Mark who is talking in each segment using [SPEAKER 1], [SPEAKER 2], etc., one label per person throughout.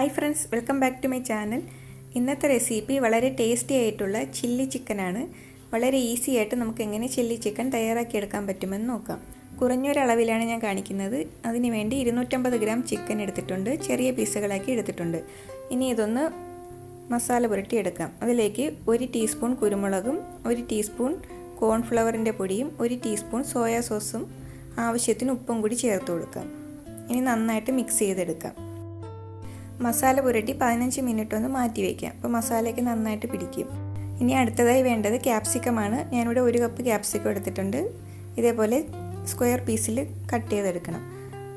[SPEAKER 1] Hi friends, welcome back to my channel. ഇന്നത്തെ recipe വളരെ tasty ആയിട്ടുള്ള ചില്ലി ചിക്കനാണ്. വളരെ ഈസി ആയിട്ട് നമുക്ക് എങ്ങനെ ചില്ലി ചിക്കൻ തയ്യാറാക്കിയെടുക്കാൻ പറ്റുമെന്ന് നോക്കാം. കുറഞ്ഞൊരളവിലാണ് ഞാൻ കാണിക്കുന്നത്. അതിനുവേണ്ടി 250 ഗ്രാം ചിക്കൻ എടുത്തിട്ടുണ്ട്, ചെറിയ പീസുകളാക്കി എടുത്തിട്ടുണ്ട്. ഇനി ഇതൊന്ന് മസാല പുരട്ടിയെടുക്കാം. അതിലേക്ക് 1 ടീസ്പൂൺ കുരുമുളകും 1 ടീസ്പൂൺ കോൺഫ്ലവറിൻ്റെ പൊടിയും 1 ടീസ്പൂൺ സോയാ സോസും ആവശ്യത്തിന് ഉപ്പും കൂടി ചേർത്ത് കൊടുക്കാം. ഇനി നന്നായിട്ട് മിക്സ് ചെയ്തെടുക്കാം. മസാല പുരട്ടി 15 മിനിറ്റ് ഒന്ന് മാറ്റി വയ്ക്കാം. അപ്പോൾ മസാലയ്ക്ക് നന്നായിട്ട് പിടിക്കും. ഇനി അടുത്തതായി വേണ്ടത് ക്യാപ്സിക്കമാണ്. ഞാനിവിടെ 1 കപ്പ് ക്യാപ്സിക്കം എടുത്തിട്ടുണ്ട്. ഇതേപോലെ സ്ക്വയർ പീസിൽ കട്ട് ചെയ്തെടുക്കണം.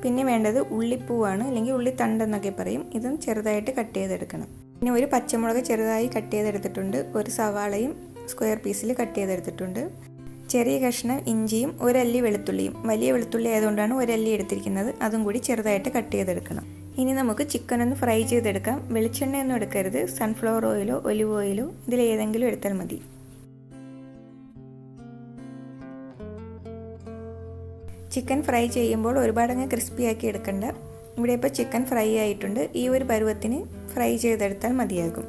[SPEAKER 1] പിന്നെ വേണ്ടത് ഉള്ളിപ്പൂവാണ്, അല്ലെങ്കിൽ ഉള്ളിത്തണ്ടെന്നൊക്കെ പറയും. ഇതും ചെറുതായിട്ട് കട്ട് ചെയ്തെടുക്കണം. പിന്നെ 1 പച്ചമുളക് ചെറുതായി കട്ട് ചെയ്തെടുത്തിട്ടുണ്ട്. 1 സവാളയും സ്ക്വയർ പീസിൽ കട്ട് ചെയ്തെടുത്തിട്ടുണ്ട്. ചെറിയ കഷ്ണം ഇഞ്ചിയും 1 അല്ലി വെളുത്തുള്ളിയും. വലിയ വെളുത്തുള്ളി ആയതുകൊണ്ടാണ് 1 അല്ലി എടുത്തിരിക്കുന്നത്. അതും കൂടി ചെറുതായിട്ട് കട്ട് ചെയ്തെടുക്കണം. ഇനി നമുക്ക് ചിക്കൻ ഒന്ന് ഫ്രൈ ചെയ്തെടുക്കാം. വെളിച്ചെണ്ണയൊന്നും എടുക്കരുത്. സൺഫ്ലവർ ഓയിലോ ഒലിവ് ഓയിലോ ഇതിലേതെങ്കിലും എടുത്താൽ മതി. ചിക്കൻ ഫ്രൈ ചെയ്യുമ്പോൾ ഒരുപാടങ്ങ് ക്രിസ്പിയാക്കി എടുക്കണ്ട. ഇവിടെ ഇപ്പോൾ ചിക്കൻ ഫ്രൈ ആയിട്ടുണ്ട്. ഈ ഒരു പരുവത്തിന് ഫ്രൈ ചെയ്തെടുത്താൽ മതിയാകും.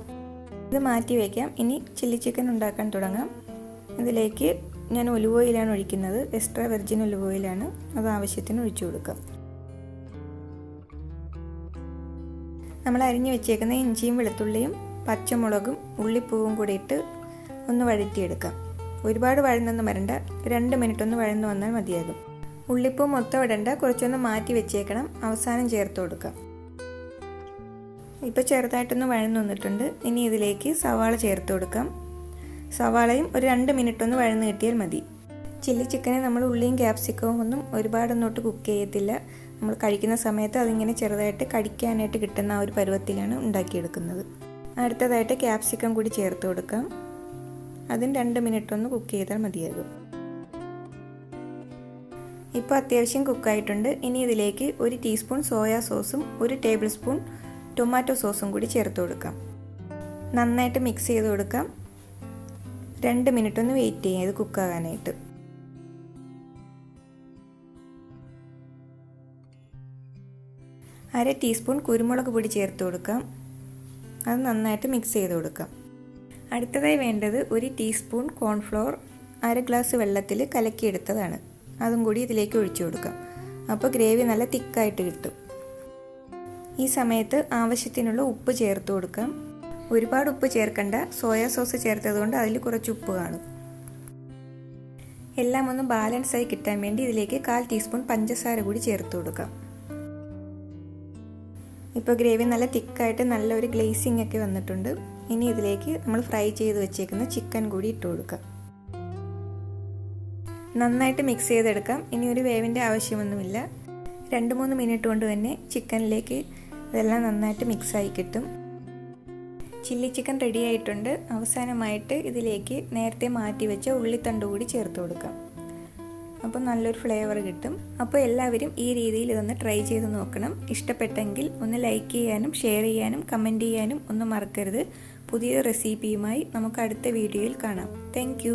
[SPEAKER 1] ഇത് മാറ്റി വയ്ക്കാം. ഇനി ചില്ലി ചിക്കൻ ഉണ്ടാക്കാൻ തുടങ്ങാം. ഇതിലേക്ക് ഞാൻ ഒലിവ് ഓയിലാണ് ഒഴിക്കുന്നത്. എക്സ്ട്രാ വെർജിൻ ഒലിവ് ഓയിലാണ്. അത് ആവശ്യത്തിന് ഒഴിച്ചു കൊടുക്കാം. നമ്മൾ അരിഞ്ഞു വെച്ചേക്കുന്ന ഇഞ്ചിയും വെളുത്തുള്ളിയും പച്ചമുളകും ഉള്ളിപ്പൂവും കൂടി ഇട്ട് ഒന്ന് വഴറ്റിയെടുക്കാം. ഒരുപാട് വഴന്നൊന്നും വരണ്ട. 2 മിനിറ്റ് ഒന്ന് വഴന്നു വന്നാൽ മതിയാകും. ഉള്ളിപ്പൂ മൊത്തം ഇടണ്ട, കുറച്ചൊന്ന് മാറ്റി വെച്ചേക്കണം. അവസാനം ചേർത്ത് കൊടുക്കാം. ഇപ്പോൾ ചെറുതായിട്ടൊന്ന് വഴന്നു വന്നിട്ടുണ്ട്. ഇനി ഇതിലേക്ക് സവാള ചേർത്ത് കൊടുക്കാം. സവാളയും ഒരു 2 മിനിറ്റ് ഒന്ന് വഴന്ന് കിട്ടിയാൽ മതി. ചില്ലി ചിക്കനെ നമ്മൾ ഉള്ളിയും ക്യാപ്സിക്കവും ഒന്നും ഒരുപാടൊന്നോട്ട് കുക്ക് ചെയ്യത്തില്ല. നമ്മൾ കഴിക്കുന്ന സമയത്ത് അതിങ്ങനെ ചെറുതായിട്ട് കടിക്കാനായിട്ട് കിട്ടുന്ന ആ ഒരു പരുവത്തിലാണ് ഉണ്ടാക്കിയെടുക്കുന്നത്. അടുത്തതായിട്ട് ക്യാപ്സിക്കം കൂടി ചേർത്ത് കൊടുക്കാം. അതും 2 മിനിറ്റ് ഒന്ന് കുക്ക് ചെയ്താൽ മതിയാകും. ഇപ്പോൾ അത്യാവശ്യം കുക്കായിട്ടുണ്ട്. ഇനി ഇതിലേക്ക് 1 ടീസ്പൂൺ സോയാ സോസും 1 ടേബിൾ സ്പൂൺ ടൊമാറ്റോ സോസും കൂടി ചേർത്ത് കൊടുക്കാം. നന്നായിട്ട് മിക്സ് ചെയ്ത് കൊടുക്കാം. 2 മിനിറ്റ് ഒന്ന് വെയിറ്റ് ചെയ്യാം ഇത് കുക്കാകാനായിട്ട്. അര ടീസ്പൂൺ കുരുമുളക് പൊടി ചേർത്ത് കൊടുക്കാം. അത് നന്നായിട്ട് മിക്സ് ചെയ്ത് കൊടുക്കാം. അടുത്തതായി വേണ്ടത് 1 ടീസ്പൂൺ കോൺഫ്ലവർ 1/2 ഗ്ലാസ് വെള്ളത്തിൽ കലക്കിയെടുത്തതാണ്. അതും കൂടി ഇതിലേക്ക് ഒഴിച്ചു കൊടുക്കാം. അപ്പോൾ ഗ്രേവി നല്ല തിക്കായിട്ട് കിട്ടും. ഈ സമയത്ത് ആവശ്യത്തിനുള്ള ഉപ്പ് ചേർത്ത് കൊടുക്കാം. ഒരുപാട് ഉപ്പ് ചേർക്കണ്ട. സോയാ സോസ് ചേർത്തതുകൊണ്ട് അതിൽ കുറച്ച് ഉപ്പ് കാണും. എല്ലാം ഒന്ന് ബാലൻസായി കിട്ടാൻ വേണ്ടി ഇതിലേക്ക് 1/4 ടീസ്പൂൺ പഞ്ചസാര കൂടി ചേർത്ത് കൊടുക്കാം. ഇപ്പോൾ ഗ്രേവി നല്ല തിക്കായിട്ട് നല്ലൊരു ഗ്ലേസിംഗ് ഒക്കെ വന്നിട്ടുണ്ട്. ഇനി ഇതിലേക്ക് നമ്മൾ ഫ്രൈ ചെയ്ത് വെച്ചേക്കുന്ന ചിക്കൻ കൂടി ഇട്ട് കൊടുക്കാം. നന്നായിട്ട് മിക്സ് ചെയ്തെടുക്കാം. ഇനി ഒരു വേവിൻ്റെ ആവശ്യമൊന്നുമില്ല. 2-3 മിനിറ്റ് കൊണ്ട് തന്നെ ചിക്കനിലേക്ക് ഇതെല്ലാം നന്നായിട്ട് മിക്സായി കിട്ടും. ചില്ലി ചിക്കൻ റെഡി ആയിട്ടുണ്ട്. അവസാനമായിട്ട് ഇതിലേക്ക് നേരത്തെ മാറ്റി വെച്ച ഉള്ളിത്തണ്ട് കൂടി ചേർത്ത് കൊടുക്കാം. അപ്പോൾ നല്ലൊരു ഫ്ലേവർ കിട്ടും. അപ്പോൾ എല്ലാവരും ഈ രീതിയിൽ ഇതൊന്ന് ട്രൈ ചെയ്ത് നോക്കണം. ഇഷ്ടപ്പെട്ടെങ്കിൽ ഒന്ന് ലൈക്ക് ചെയ്യാനും ഷെയർ ചെയ്യാനും കമൻറ്റ് ചെയ്യാനും ഒന്നും മറക്കരുത്. പുതിയ റെസിപ്പിയുമായി നമുക്ക് അടുത്ത വീഡിയോയിൽ കാണാം. താങ്ക്